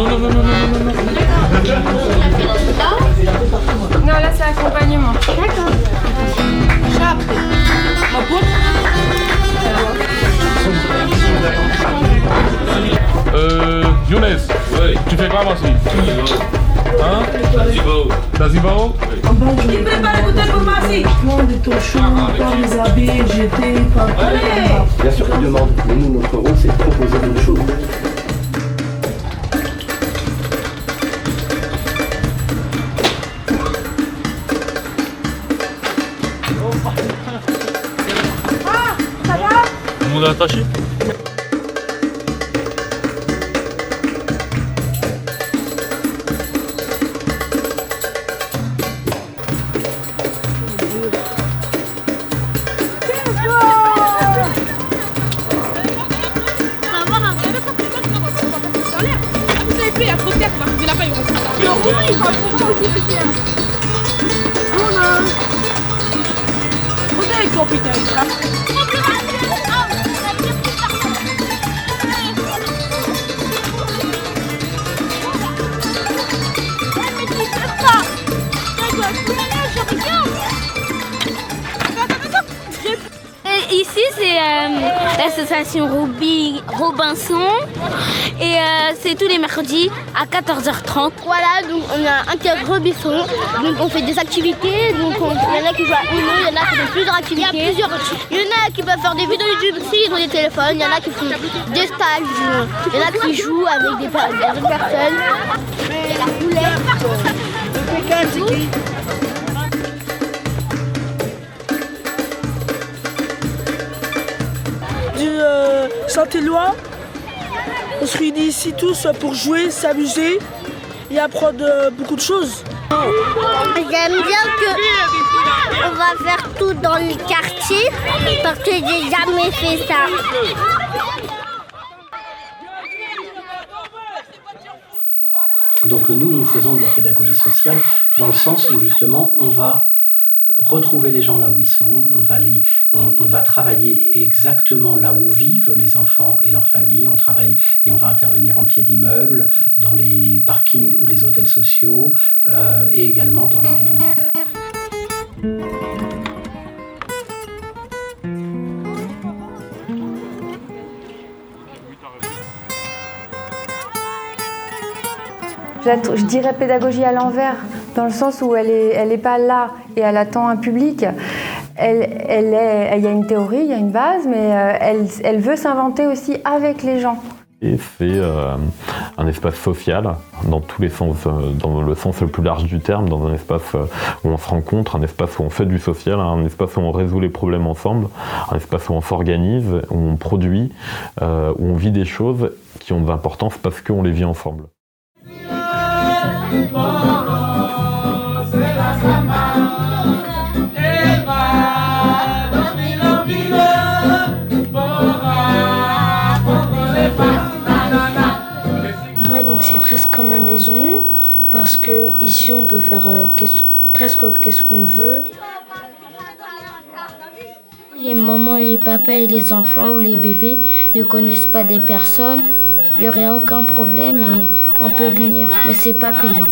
non, non, non, non, non, non, non. Non, là c'est accompagnement. D'accord. Younes, Oui. tu fais quoi aussi? Hein? Zibao? Il prépare écouter pour Massi. Des torchons, par les habits, jeter, par Bien sûr qu'ils demandent, mais nous, notre rôle, c'est de proposer d'autres choses. Tout le monde est attaché? Ici, c'est l'association Robinson et c'est tous les mercredis à 14h30. Voilà, donc on a un club Robinson, donc on fait des activités, donc il y en a qui jouent à Uno, il y en a qui font plusieurs activités. Il y en a qui peuvent faire des vidéos YouTube aussi, ils ont des téléphones, il y en a qui font des stages, il y en a qui jouent avec des autres personnes. Il y a la poulette. Saint-Éloi. On se réunit ici tous pour jouer, s'amuser et apprendre beaucoup de choses. J'aime bien qu'on va faire tout dans le quartier parce que j'ai jamais fait ça. Donc nous faisons de la pédagogie sociale dans le sens où justement on va retrouver les gens là où ils sont, on va travailler exactement là où vivent les enfants et leurs familles, on travaille et on va intervenir en pied d'immeuble, dans les parkings ou les hôtels sociaux et également dans les bidonvilles. Je dirais pédagogie à l'envers, dans le sens où elle est pas là et elle attend un public. Il y a une théorie, il y a une base, mais elle veut s'inventer aussi avec les gens. Et c'est un espace social, dans tous les sens, dans le sens le plus large du terme, dans un espace où on se rencontre, un espace où on fait du social, un espace où on résout les problèmes ensemble, un espace où on s'organise, où on produit, où on vit des choses qui ont de l'importance parce qu'on les vit ensemble. Moi, donc c'est presque comme ma maison parce que ici on peut faire presque qu'est-ce qu'on veut. Les mamans, les papas et les enfants ou les bébés ne connaissent pas des personnes. Il n'y aurait aucun problème et on peut venir, mais c'est pas payant.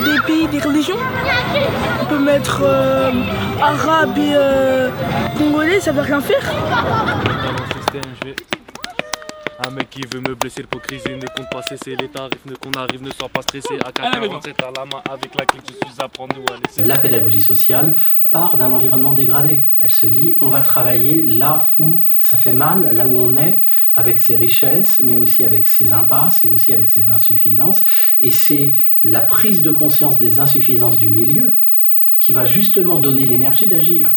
Des pays, des religions. On peut mettre arabe et congolais, ça veut rien faire. Un mec qui veut me blesser, l'hypocrisie ne compte pas cesser. Les tarifs qu'on arrive ne soient pas stressés. AK-47 à la main avec la clé, je suis à prendre ou à laisser. La pédagogie sociale part d'un environnement dégradé. Elle se dit, on va travailler là où ça fait mal, là où on est, avec ses richesses, mais aussi avec ses impasses et aussi avec ses insuffisances. Et c'est la prise de conscience des insuffisances du milieu qui va justement donner l'énergie d'agir.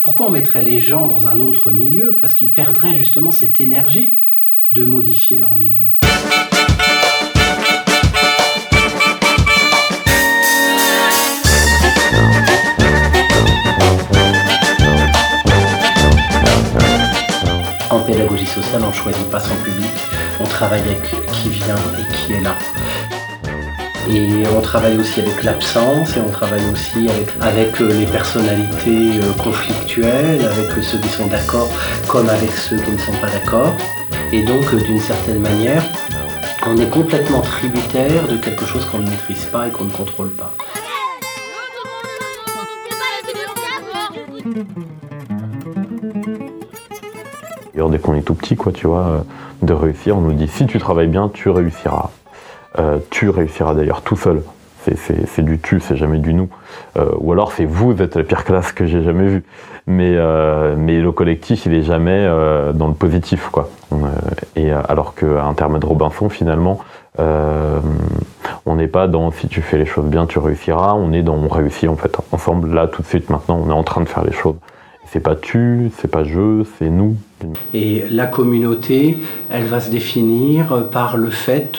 Pourquoi on mettrait les gens dans un autre milieu? Parce qu'ils perdraient justement cette énergie de modifier leur milieu. En pédagogie sociale, on ne choisit pas son public, on travaille avec qui vient et qui est là. Et on travaille aussi avec l'absence et on travaille aussi avec les personnalités conflictuelles, avec ceux qui sont d'accord comme avec ceux qui ne sont pas d'accord. Et donc, d'une certaine manière, on est complètement tributaire de quelque chose qu'on ne maîtrise pas et qu'on ne contrôle pas. Dès qu'on est tout petit, quoi, tu vois, de réussir, on nous dit si tu travailles bien, tu réussiras. Tu réussiras d'ailleurs tout seul. C'est du tu, c'est jamais du nous. Ou alors c'est vous êtes la pire classe que j'ai jamais vue. Mais le collectif, il est jamais dans le positif, quoi. Alors qu'à Intermède Robinson, finalement, on n'est pas dans si tu fais les choses bien, tu réussiras. On est dans on réussit en fait ensemble là tout de suite. Maintenant, on est en train de faire les choses. C'est pas tu, c'est pas je, c'est nous. Et la communauté, elle va se définir par le fait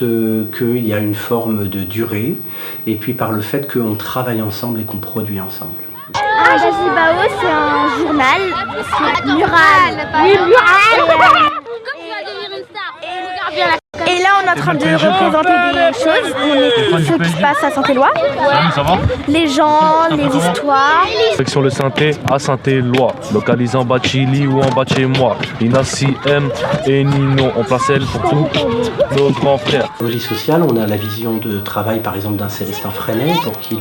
qu'il y a une forme de durée, et puis par le fait qu'on travaille ensemble et qu'on produit ensemble. Jazibao, c'est un journal, c'est Mural. Oui, Mural. Et là, on est en train de représenter des choses. On est ce qui se passe à Saint-Éloi. Les gens, les histoires. Section Le Synthé à Saint-Éloi, localisé en bas de Chili ou en bas de chez moi. Inassi M et Nino, on place elle pour tous nos grands frères. En pédagogie sociale, on a la vision de travail par exemple d'un Célestin Freinet, pour qui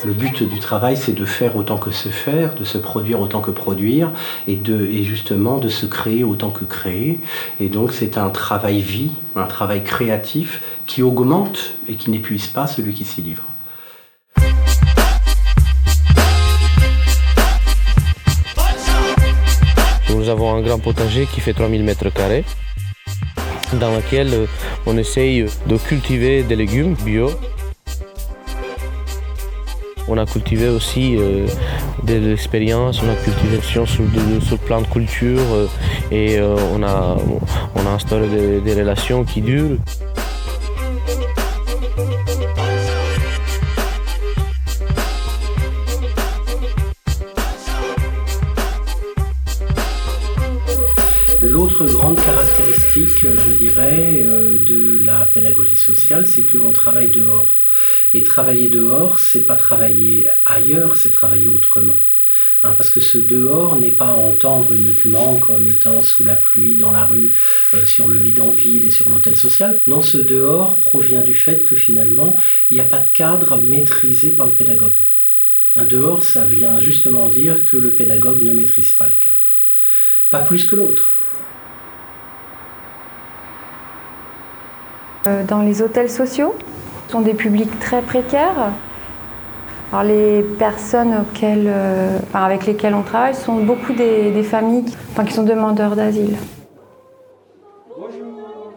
le but du travail c'est de faire autant que se faire, de se produire autant que produire, et justement de se créer autant que créer. Et donc c'est un travail-vie, un travail créatif qui augmente et qui n'épuise pas celui qui s'y livre. Nous avons un grand potager qui fait 3000 m², dans lequel on essaye de cultiver des légumes bio. On a cultivé aussi de l'expérience, on a cultivé sur plein de cultures et on a instauré des relations qui durent. L'autre grande caractéristique, je dirais, de la pédagogie sociale, c'est qu'on travaille dehors. Et travailler dehors, c'est pas travailler ailleurs, c'est travailler autrement. Parce que ce dehors n'est pas à entendre uniquement comme étant sous la pluie, dans la rue, sur le bidonville et sur l'hôtel social. Non, ce dehors provient du fait que finalement, il n'y a pas de cadre maîtrisé par le pédagogue. Un dehors, ça vient justement dire que le pédagogue ne maîtrise pas le cadre. Pas plus que l'autre. Dans les hôtels sociaux, ce sont des publics très précaires. Alors les personnes avec lesquelles on travaille sont beaucoup des familles qui sont demandeurs d'asile. Bonjour.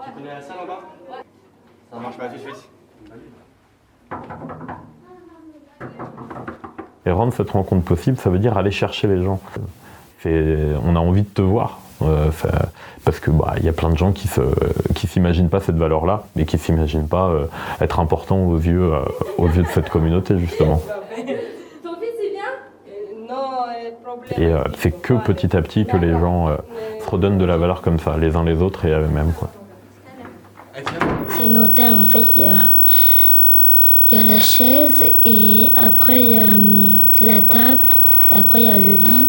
Tu connais la salle en bas? Ça marche pas tout de suite. Et rendre cette rencontre possible, ça veut dire aller chercher les gens. On a envie de te voir. Parce que y a plein de gens qui s'imaginent pas cette valeur-là et qui s'imaginent pas être important aux yeux de cette communauté justement. Ton fils est bien? Non, et c'est que petit à petit que les gens se redonnent de la valeur comme ça, les uns les autres et à eux-mêmes, quoi. C'est un hôtel en fait, il y a la chaise et après il y a la table, après il y a le lit.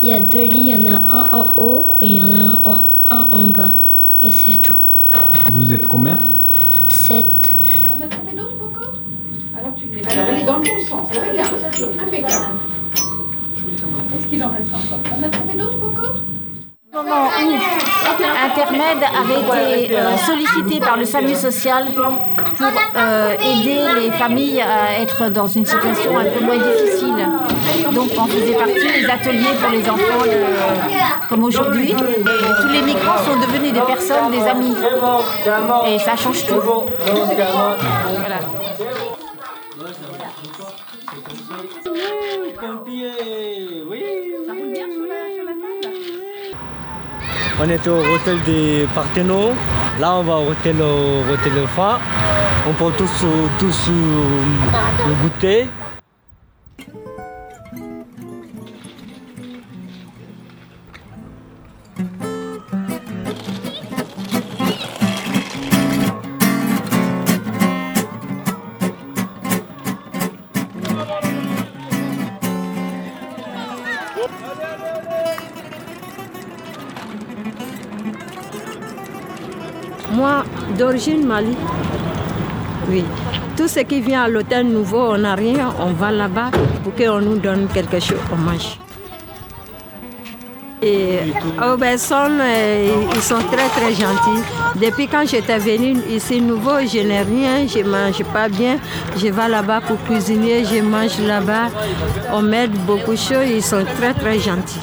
Il y a 2 lits, il y en a un en haut et il y en a un en bas. Et c'est tout. Vous êtes combien? 7. On a trouvé d'autres encore? Alors tu les mets dans le bon sens. Regarde, impeccable. Est-ce qu'il en reste encore? On a trouvé d'autres encore? Au moment où Intermède avait été sollicité par le SAMU social pour aider les familles à être dans une situation un peu moins difficile. Donc on faisait partie des ateliers pour les enfants comme aujourd'hui. Tous les migrants sont devenus des personnes, des amis. Et ça change tout. Voilà. On était au hôtel des Parthénons. Là, on va au hôtel Alpha. On prend tous le goûter. Moi, d'origine Mali. Oui. Tout ce qui vient à l'hôtel nouveau, on n'a rien, on va là-bas pour qu'on nous donne quelque chose, on mange. Et aux personnes, ils sont très très gentils. Depuis quand j'étais venue ici nouveau, je n'ai rien, je ne mange pas bien. Je vais là-bas pour cuisiner, je mange là-bas. On m'aide beaucoup de choses, ils sont très très gentils.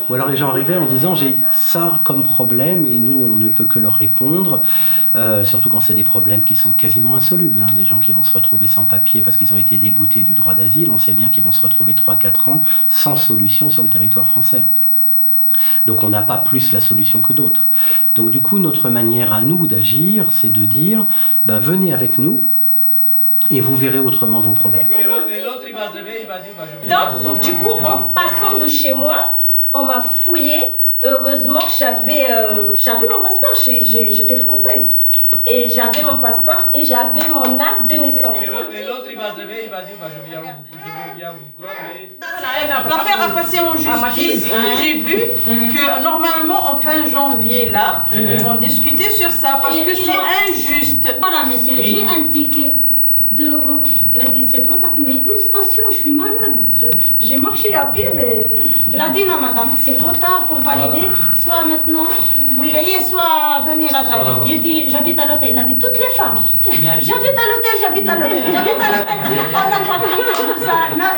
Ou alors les gens arrivaient en disant j'ai ça comme problème et nous on ne peut que leur répondre, surtout quand c'est des problèmes qui sont quasiment insolubles, hein, des gens qui vont se retrouver sans papier parce qu'ils ont été déboutés du droit d'asile, on sait bien qu'ils vont se retrouver 3-4 ans sans solution sur le territoire français. Donc on n'a pas plus la solution que d'autres. Donc du coup notre manière à nous d'agir c'est de dire venez avec nous et vous verrez autrement vos problèmes. Donc du coup en passant de chez moi, on m'a fouillé. Heureusement que j'avais mon passeport, j'étais française. Et j'avais mon passeport et j'avais mon acte de naissance. L'affaire a passé en justice. J'ai vu que normalement en fin janvier là, ils vont discuter sur ça parce que c'est injuste. Voilà monsieur, j'ai un ticket d'euros. Il a dit c'est trop tard, mais une station, je suis malade. J'ai marché à pied, mais il a dit non madame, c'est trop tard pour valider. Soit maintenant vous payez, soit donner la trace. J'ai dit j'habite à l'hôtel. Il a dit toutes les femmes. J'habite à l'hôtel, j'habite à l'hôtel, j'habite à l'hôtel. On n'a pas pris tout ça. Non,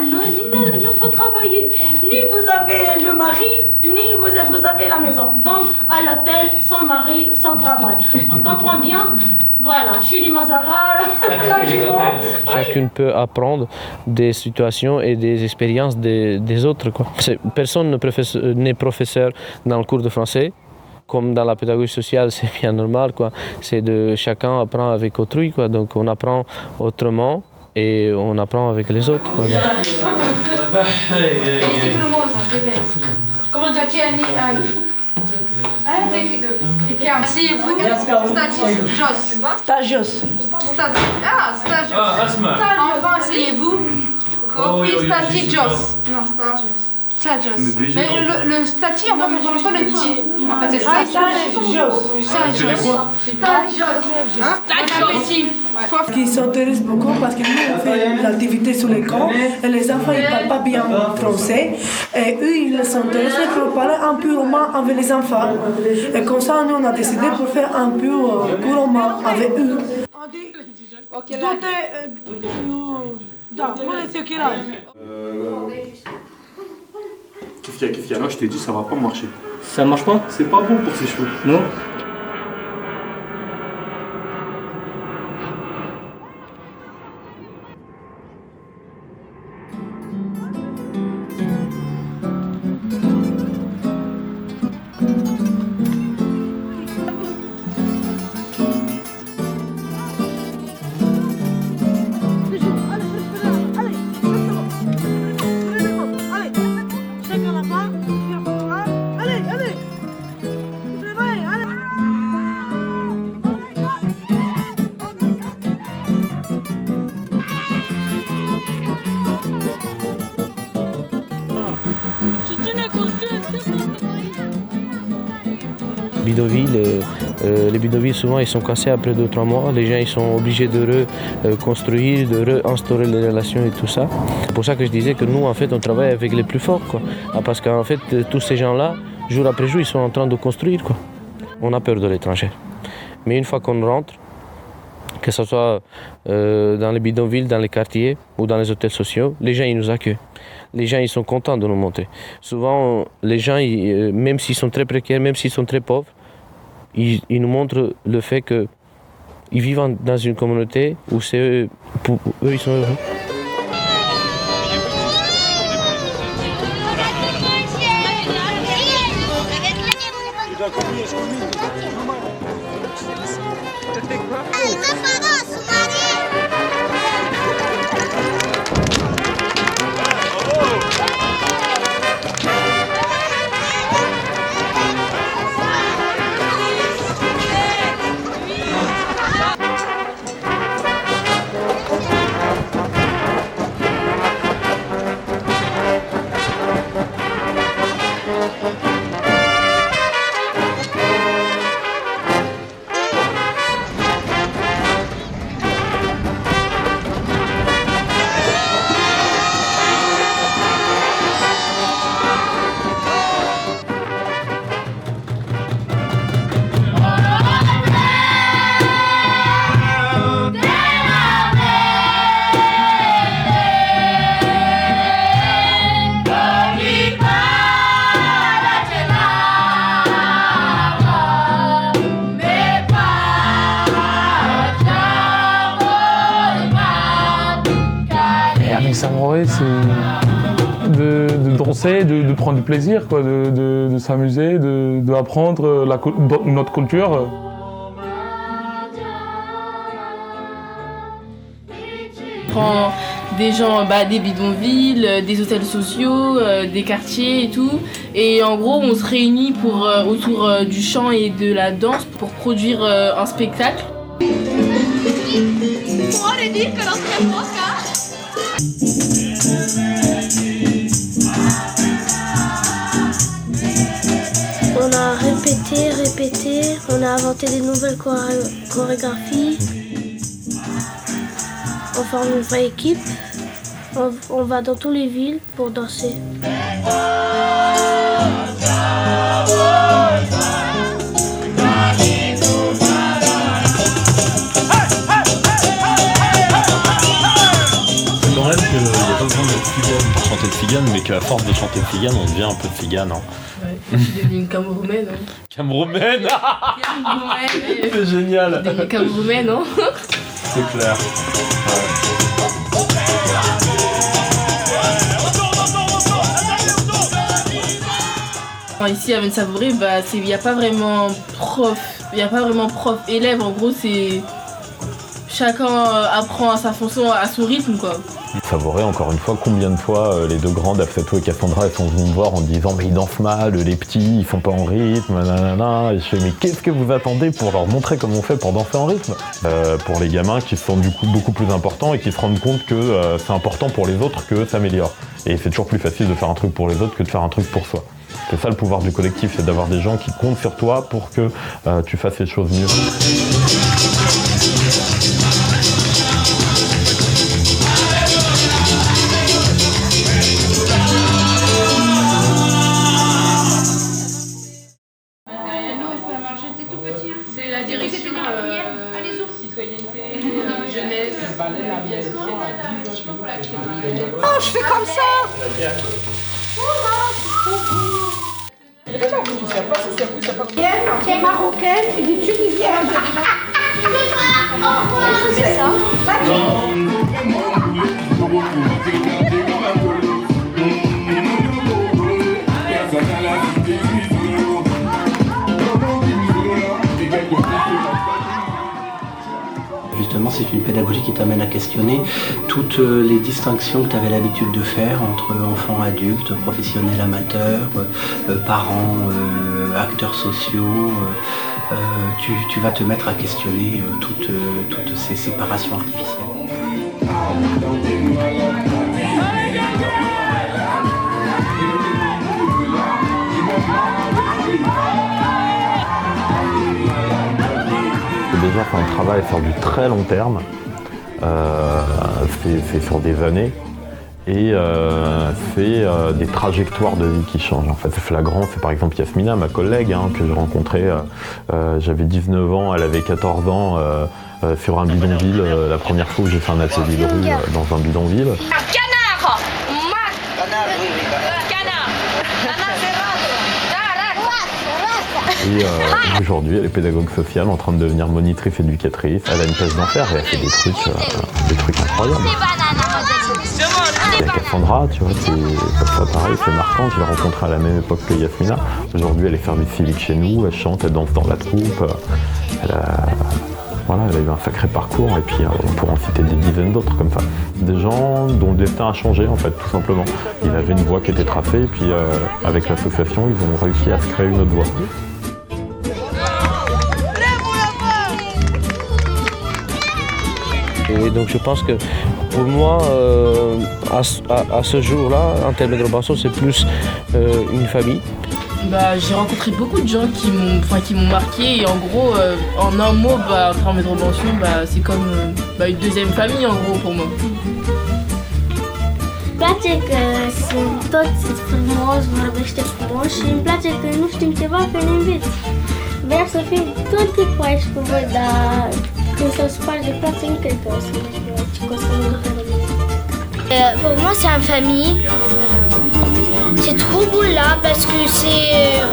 il faut travailler. Ni vous avez le mari, ni vous avez la maison. Donc à l'hôtel, sans mari, sans travail. On comprend bien. Voilà, Chili Mazara, Chacune peut apprendre des situations et des expériences des autres, quoi. Personne n'est professeur dans le cours de français. Comme dans la pédagogie sociale, c'est bien normal, quoi. C'est de chacun apprend avec autrui, quoi. Donc on apprend autrement et on apprend avec les autres, quoi. Comment asseyez-vous. Stagios. Enfin, asseyez-vous. Copie stagios. Non, stagios. Mais le stati, en fait, on ne prononce pas le petit. En fait, c'est stagios. Qui s'intéressent beaucoup parce que nous on fait l'activité sur l'écran et les enfants ils ne parlent pas bien français et eux ils s'intéressent pour parler un peu roman avec les enfants et comme ça nous on a décidé pour faire un peu roman avec eux. Qu'est-ce qu'il y a là? Je t'ai dit ça va pas marcher. Ça marche pas? C'est pas bon pour ses cheveux. Non. Les bidonvilles souvent ils sont cassés après 2-3 mois, les gens ils sont obligés de reconstruire, de réinstaurer les relations et tout ça. C'est pour ça que je disais que nous en fait on travaille avec les plus forts, quoi. Parce qu'en fait tous ces gens là, jour après jour ils sont en train de construire, quoi. On a peur de l'étranger. Mais une fois qu'on rentre, que ce soit dans les bidonvilles, dans les quartiers ou dans les hôtels sociaux, les gens ils nous accueillent. Les gens ils sont contents de nous monter. Souvent, les gens, même s'ils sont très précaires, même s'ils sont très pauvres, ils nous montrent le fait qu'ils vivent dans une communauté où pour eux ils sont heureux. Samouraï, c'est de danser, de prendre du plaisir, quoi, de s'amuser, d'apprendre notre culture. On prend des gens, des bidonvilles, des hôtels sociaux, des quartiers et tout. Et en gros, on se réunit autour du chant et de la danse pour produire un spectacle. On a répété, on a inventé des nouvelles chorégraphies. On forme une vraie équipe. On va dans toutes les villes pour danser. Quand même qu'il n'y a pas besoin d'être figane pour chanter de figane, mais qu'à force de chanter de figane, on devient un peu de figane. Hein. Ouais, je suis devenue une Cameroumaine. Hein. Cameroumaine. C'est génial. Je suis devenue Cameroumaine, hein. C'est clair. Ouais. Ici à Vennes-Savouré, il n'y a pas vraiment prof-élève. En gros, c'est chacun apprend à sa façon, à son rythme, quoi. Savouré, encore une fois, combien de fois les deux grandes, Afsatou et Cassandra, elles sont venues me voir en me disant mais ils dansent mal, les petits, ils sont pas en rythme, nanana. Et je fais mais qu'est-ce que vous attendez pour leur montrer comment on fait pour danser en rythme pour les gamins qui sont du coup beaucoup plus importants et qui se rendent compte que c'est important pour les autres que s'améliorent. Et c'est toujours plus facile de faire un truc pour les autres que de faire un truc pour soi. C'est ça le pouvoir du collectif, c'est d'avoir des gens qui comptent sur toi pour que tu fasses les choses mieux. C'est la direction citoyenneté, jeunesse, Oh, je fais comme ça. Tu es marocaine, tu es tunisienne. Je fais ça. Justement, c'est une pédagogie qui t'amène à questionner toutes les distinctions que tu avais l'habitude de faire entre enfants, adultes, professionnels, amateurs, parents, acteurs sociaux. Tu vas te mettre à questionner toutes ces séparations artificielles. Déjà, c'est un travail sur du très long terme, c'est sur des années, et c'est des trajectoires de vie qui changent. En fait, c'est flagrant, c'est par exemple Yasmina, ma collègue, que j'ai rencontrée, j'avais 19 ans, elle avait 14 ans, sur un bidonville. La première fois où j'ai fait un atelier de rue dans un bidonville. Canard. Et aujourd'hui, elle est pédagogue sociale en train de devenir monitrice éducatrice. Elle a une thèse d'enfer et elle fait des trucs incroyables. Et Cassandra, tu vois, c'est pareil, c'est marquant. Je l'ai rencontrée à la même époque que Yasmina. Aujourd'hui, elle est service civique chez nous, elle chante, elle danse dans la troupe. Elle a eu un sacré parcours et puis on pourrait en citer des dizaines d'autres comme ça. Des gens dont le destin a changé en fait, tout simplement. Il avait une voie qui était tracée et puis avec l'association, ils ont réussi à se créer une autre voie. Et donc je pense que pour moi, à ce jour-là, Intermède Robinson, c'est plus une famille. J'ai rencontré beaucoup de gens qui m'ont marqué et en gros, en un mot, Intermède Robinson, c'est comme une deuxième famille en gros pour moi. Îmi place că toți sunt frumos, vorbește frumos și îmi place că nu știm ceva că ne înveți. Vreau să fim tot timpul aici cu voi, dar când se sparge plața, nu cred că o să mă duc pe mine. Pour moi, c'est une famille. C'est trop beau là parce que c'est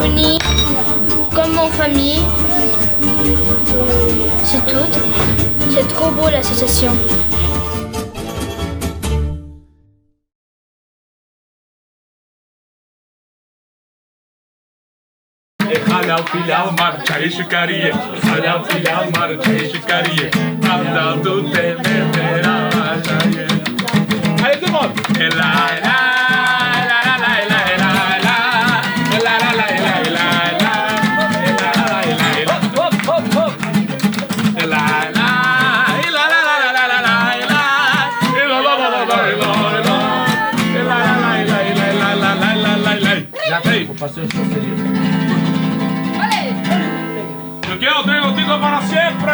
uni comme en famille. C'est tout. C'est trop beau l'association. Olha o filhão, mano, tchai chucaria. Olha o filhão, mano, tchai chucaria. Abdal do temera, macharia. Allez, tout le monde. Et la la la la la la la la la la la la la la la. Hop hop hop. Et la la la la la la la la la. Et la la la la la la la. Et la la la la la la la la la. J'arrive. Faut passer une chose sérieuse. Yo quiero tengo para siempre.